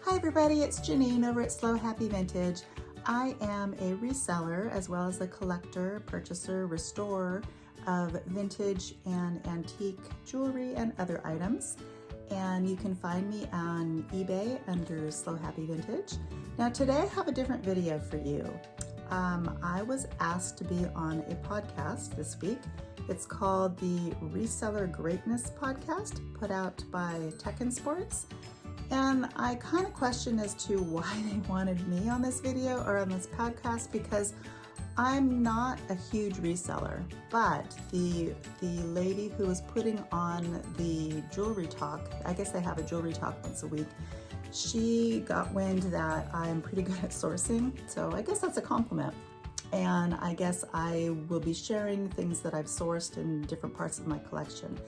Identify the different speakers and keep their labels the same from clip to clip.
Speaker 1: Hi everybody, it's Janine over at Slow Happy Vintage. I am a reseller as well as a collector, purchaser, restorer of vintage and antique jewelry and other items. And you can find me on eBay under Slow Happy Vintage. Now today I have a different video for you. I was asked to be on a podcast this week. It's called the Reseller Greatness Podcast, put out by Tech and Sports. And I kind of questioned as to why they wanted me on this video or on this podcast, because I'm not a huge reseller, but the lady who was putting on the jewelry talk, I guess they have a jewelry talk once a week, she got wind that I'm pretty good at sourcing, so I guess that's a compliment. And I guess I will be sharing things that I've sourced in different parts of my collection.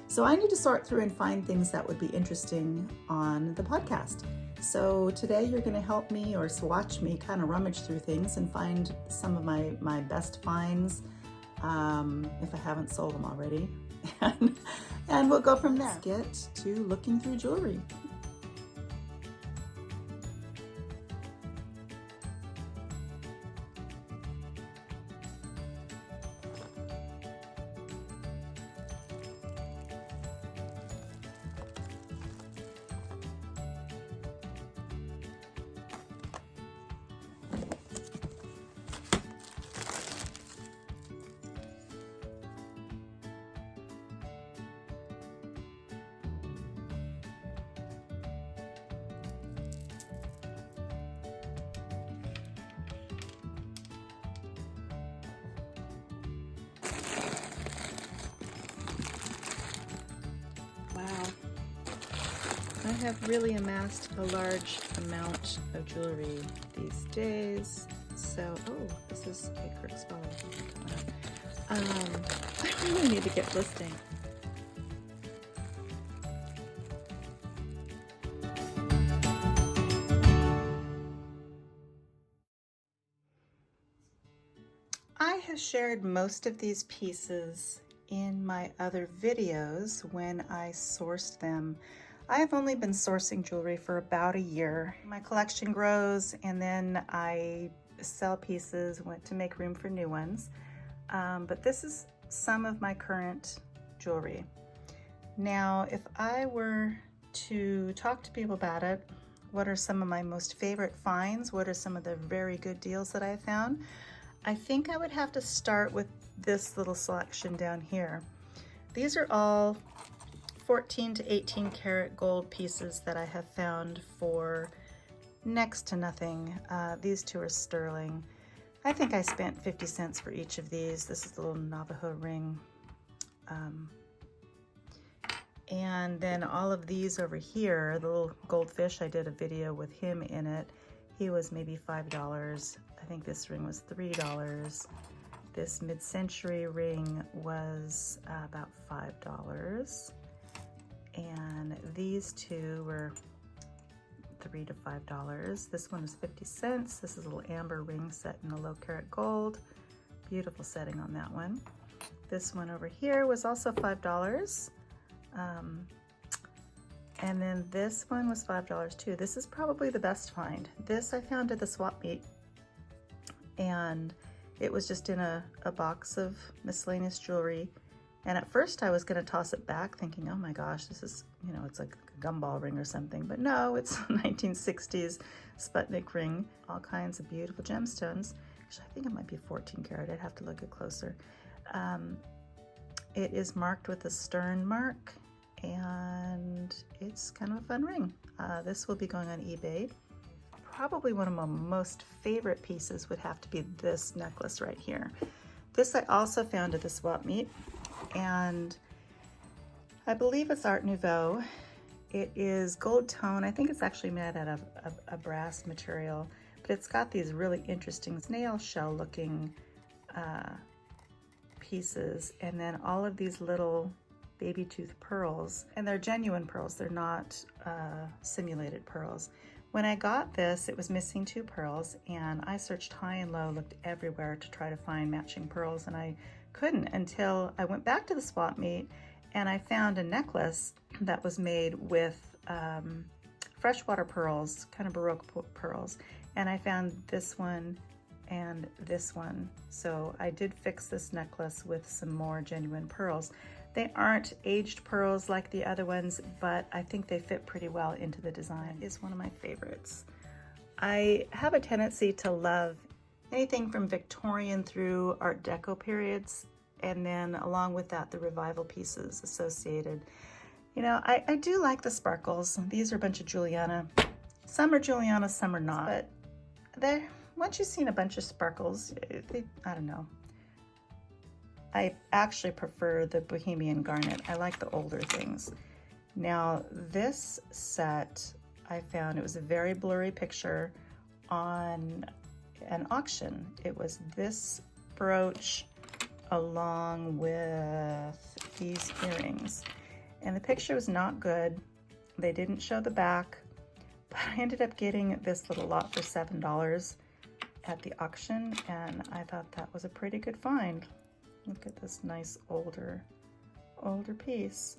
Speaker 1: So I need to sort through and find things that would be interesting on the podcast. So today you're going to help me or watch me kind of rummage through things and find some of my best finds, if I haven't sold them already. And we'll go from there. Let's get to looking through jewelry. I have really amassed a large amount of jewelry these days. So, oh, this is a crook swallow. I really need to get listing. I have shared most of these pieces in my other videos when I sourced them. I have only been sourcing jewelry for about a year. My collection grows and then I sell pieces to make room for new ones. But this is some of my current jewelry. Now, if I were to talk to people about it, what are some of my most favorite finds? What are some of the very good deals that I found? I think I would have to start with this little selection down here. These are all 14 to 18 karat gold pieces that I have found for next to nothing. These two are sterling. I think I spent 50 cents for each of these. This is the little Navajo ring. And then all of these over here, the little goldfish, I did a video with him in it. He was maybe $5. I think this ring was $3. This mid-century ring was about $5. And these two were $3 to $5. This one was 50 cents. This is a little amber ring set in a low carat gold. Beautiful setting on that one. This one over here was also $5. And then this one was $5 too. This is probably the best find. This I found at the swap meet, and it was just in a box of miscellaneous jewelry. And at first I was going to toss it back thinking, oh my gosh, this is, you know, it's like a gumball ring or something. But no, it's a 1960s Sputnik ring. All kinds of beautiful gemstones. Actually, I think it might be 14 karat. I'd have to look at closer. It is marked with a stern mark, and it's kind of a fun ring. This will be going on eBay. Probably one of my most favorite pieces would have to be this necklace right here. This I also found at the swap meet, and I believe it's Art Nouveau. It is gold tone. I think it's actually made out of a brass material, but it's got these really interesting snail shell looking pieces, and then all of these little baby tooth pearls, and they're genuine pearls. They're not simulated pearls. When I got this, it was missing 2 pearls, and I searched high and low, looked everywhere to try to find matching pearls, and I couldn't until I went back to the swap meet and I found a necklace that was made with freshwater pearls, kind of Baroque pearls. And I found this one and this one. So I did fix this necklace with some more genuine pearls. They aren't aged pearls like the other ones, but I think they fit pretty well into the design. It's one of my favorites. I have a tendency to love anything from Victorian through Art Deco periods, and then along with that, the revival pieces associated. You know, I do like the sparkles. These are a bunch of Juliana. Some are Juliana, some are not. But once you've seen a bunch of sparkles, I don't know. I actually prefer the Bohemian Garnet. I like the older things. Now, this set, I found it was a very blurry picture on an auction. It was this brooch along with these earrings. And the picture was not good. They didn't show the back, but I ended up getting this little lot for $7 at the auction, and I thought that was a pretty good find. Look at this nice older piece.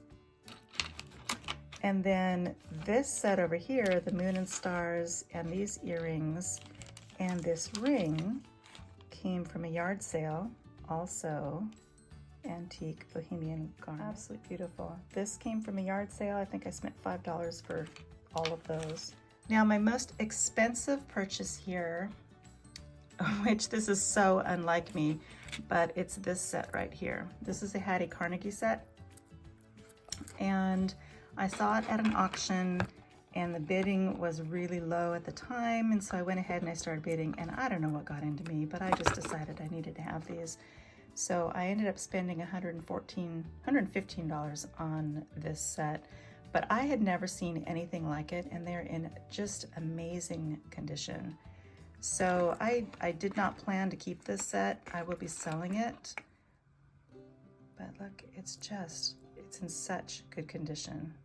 Speaker 1: And then this set over here, the moon and stars and these earrings and this ring came from a yard sale, also antique Bohemian Garnet. Absolutely beautiful. This came from a yard sale. I think I spent $5 for all of those. Now my most expensive purchase here, which this is so unlike me, but it's this set right here. This is a Hattie Carnegie set, and I saw it at an auction, and the bidding was really low at the time, and so I went ahead and I started bidding, and I don't know what got into me, but I just decided I needed to have these. So I ended up spending $115 on this set, but I had never seen anything like it, and they're in just amazing condition. So I did not plan to keep this set. I will be selling it, but look, it's in such good condition.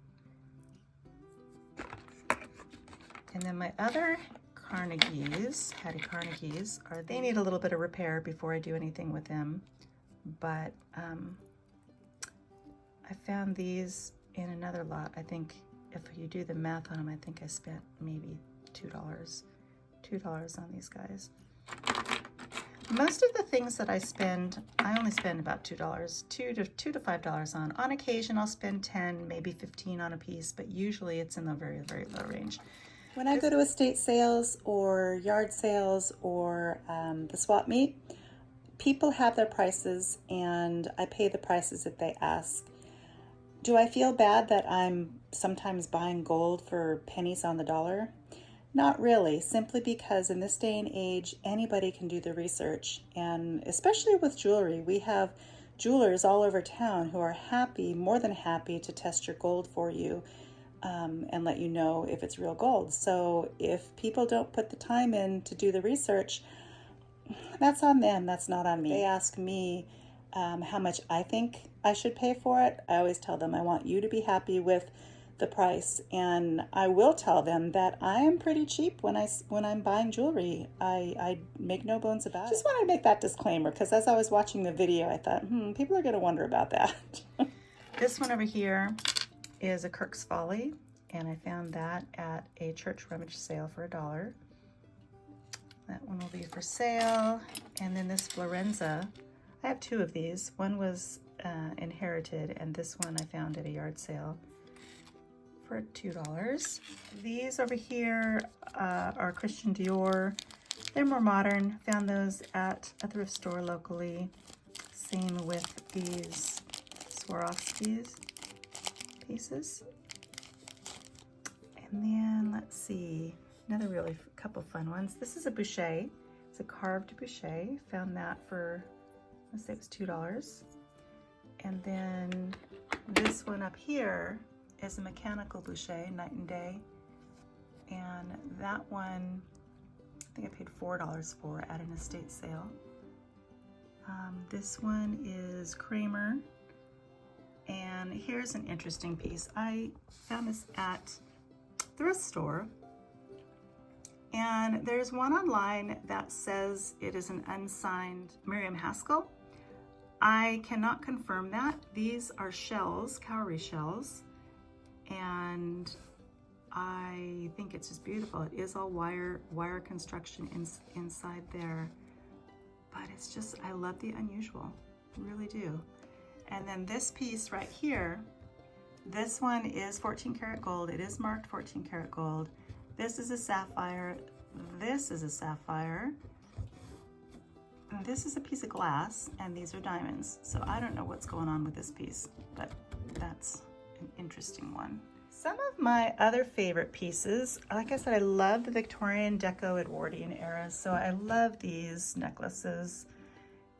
Speaker 1: And then my other Carnegies, Hattie Carnegies, they need a little bit of repair before I do anything with them. But I found these in another lot. I think if you do the math on them, I think I spent maybe $2 on these guys. Most of the things that I spend, I only spend about $2, $2 to $5 on. On occasion, I'll spend 10, maybe 15 on a piece, but usually it's in the very, very low range. When I go to estate sales or yard sales or the swap meet, people have their prices and I pay the prices that they ask. Do I feel bad that I'm sometimes buying gold for pennies on the dollar? Not really, simply because in this day and age, anybody can do the research. And especially with jewelry, we have jewelers all over town who are happy, more than happy, to test your gold for you and let you know if it's real gold. So if people don't put the time in to do the research, that's on them, that's not on me. They ask me how much I think I should pay for it. I always tell them I want you to be happy with the price, and I will tell them that I am pretty cheap when I'm buying jewelry. I make no bones about it. Just wanted to make that disclaimer because as I was watching the video, I thought, people are going to wonder about that. This one over here is a Kirk's Folly, and I found that at a church rummage sale for $1. That one will be for sale. And then this Florenza, I have two of these. One was inherited, and this one I found at a yard sale for $2. These over here are Christian Dior. They're more modern. Found those at a thrift store locally. Same with these Swarovski's pieces. And then let's see, another really couple fun ones. This is a boucher. It's a carved boucher. Found that for, let's say it was $2. And then this one up here is a mechanical boucher, night and day. And that one, I think I paid $4 for at an estate sale. This one is Kramer. And here's an interesting piece. I found this at a thrift store. And there's one online that says it is an unsigned Miriam Haskell. I cannot confirm that. These are shells, cowrie shells. And I think it's just beautiful. It is all wire construction inside there, but it's just, I love the unusual, really do. And then this piece right here, this one is 14 karat gold. It is marked 14 karat gold. This is a sapphire. This is a sapphire. And this is a piece of glass, and these are diamonds. So I don't know what's going on with this piece, but that's an interesting one. Some of my other favorite pieces, like I said, I love the Victorian, Deco, Edwardian eras. So I love these necklaces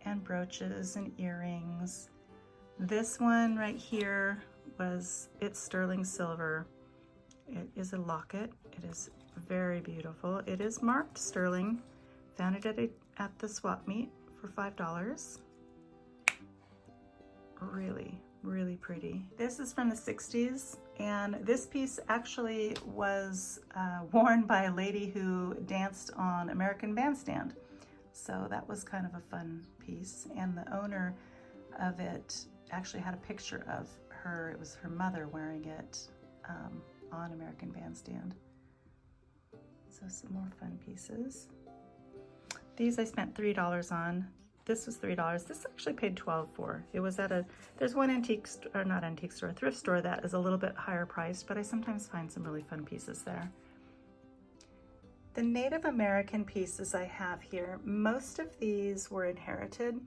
Speaker 1: and brooches and earrings. This one right here it's sterling silver. It is a locket. It is very beautiful. It is marked sterling. Found it at the swap meet for $5. Really, really pretty. This is from the 60s, and this piece actually was worn by a lady who danced on American Bandstand. So that was kind of a fun piece, and the owner of it actually had a picture of her. It was her mother wearing it on American Bandstand. So some more fun pieces. These I spent $3 on. This was $3. This actually paid $12 for. It was at there's one thrift store that is a little bit higher priced, but I sometimes find some really fun pieces there. The Native American pieces I have here, most of these were inherited.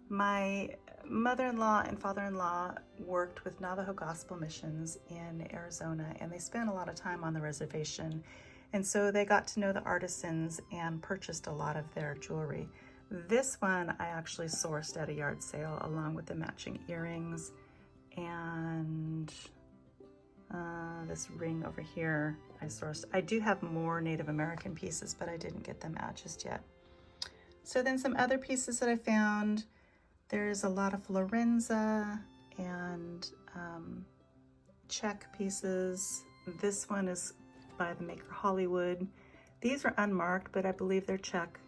Speaker 1: My mother-in-law and father-in-law worked with Navajo Gospel Missions in Arizona, and they spent a lot of time on the reservation. And so they got to know the artisans and purchased a lot of their jewelry. This one I actually sourced at a yard sale along with the matching earrings, and this ring over here I sourced. I do have more Native American pieces, but I didn't get them out just yet. So then some other pieces that I found, there's a lot of Florenza and Czech pieces. This one is by the maker Hollywood. These are unmarked, but I believe they're Czech,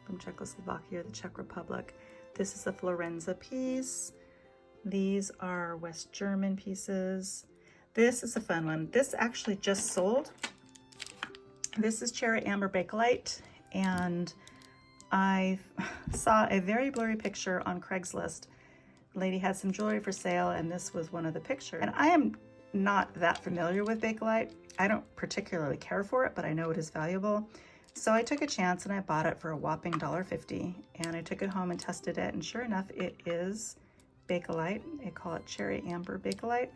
Speaker 1: from Czechoslovakia or the Czech Republic. This is a Florenza piece. These are West German pieces. This is a fun one. This actually just sold. This is Cherry Amber Bakelite, and I saw a very blurry picture on Craigslist. The lady had some jewelry for sale, and this was one of the pictures. And I am not that familiar with Bakelite. I don't particularly care for it, but I know it is valuable. So I took a chance and I bought it for a whopping $1.50, and I took it home and tested it, and sure enough, it is Bakelite. They call it Cherry Amber Bakelite,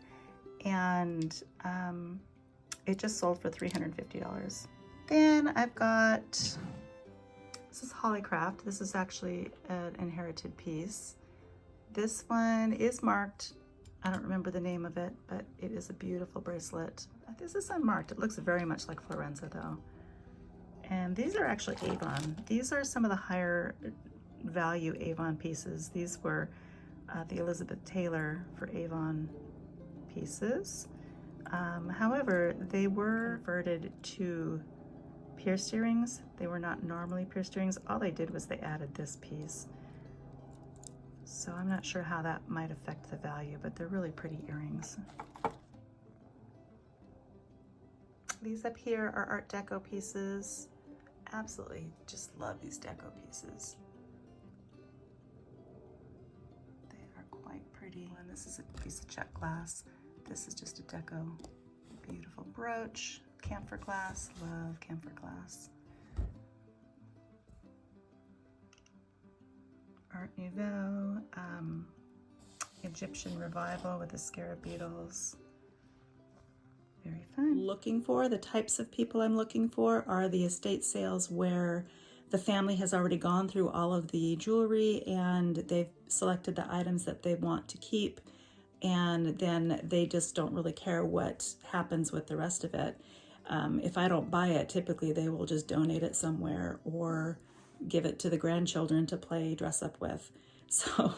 Speaker 1: and it just sold for $350. Then I've got, this is Hollycraft. This is actually an inherited piece. This one is marked. I don't remember the name of it, but it is a beautiful bracelet. This is unmarked. It looks very much like Florenza though. And these are actually Avon. These are some of the higher value Avon pieces. These were the Elizabeth Taylor for Avon pieces. However, they were converted to pierced earrings. They were not normally pierced earrings. All they did was they added this piece. So I'm not sure how that might affect the value, but they're really pretty earrings. These up here are Art Deco pieces. Absolutely just love these deco pieces. They are quite pretty. And this is a piece of Czech glass. This is just a deco. Beautiful brooch, camphor glass. Love camphor glass. Art Nouveau, Egyptian Revival with the scarab beetles. Very fun. The types of people I'm looking for are the estate sales where the family has already gone through all of the jewelry and they've selected the items that they want to keep, and then they just don't really care what happens with the rest of it. If I don't buy it, typically they will just donate it somewhere or give it to the grandchildren to play dress up with. So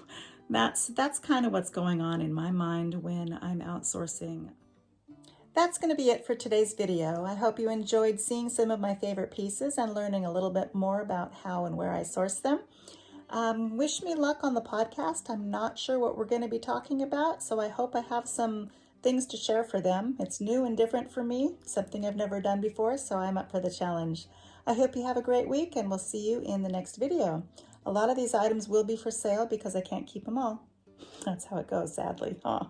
Speaker 1: that's kind of what's going on in my mind when I'm outsourcing. That's going to be it for today's video. I hope you enjoyed seeing some of my favorite pieces and learning a little bit more about how and where I source them. Wish me luck on the podcast. I'm not sure what we're going to be talking about, so I hope I have some things to share for them. It's new and different for me, something I've never done before, so I'm up for the challenge. I hope you have a great week, and we'll see you in the next video. A lot of these items will be for sale because I can't keep them all. That's how it goes, sadly, huh?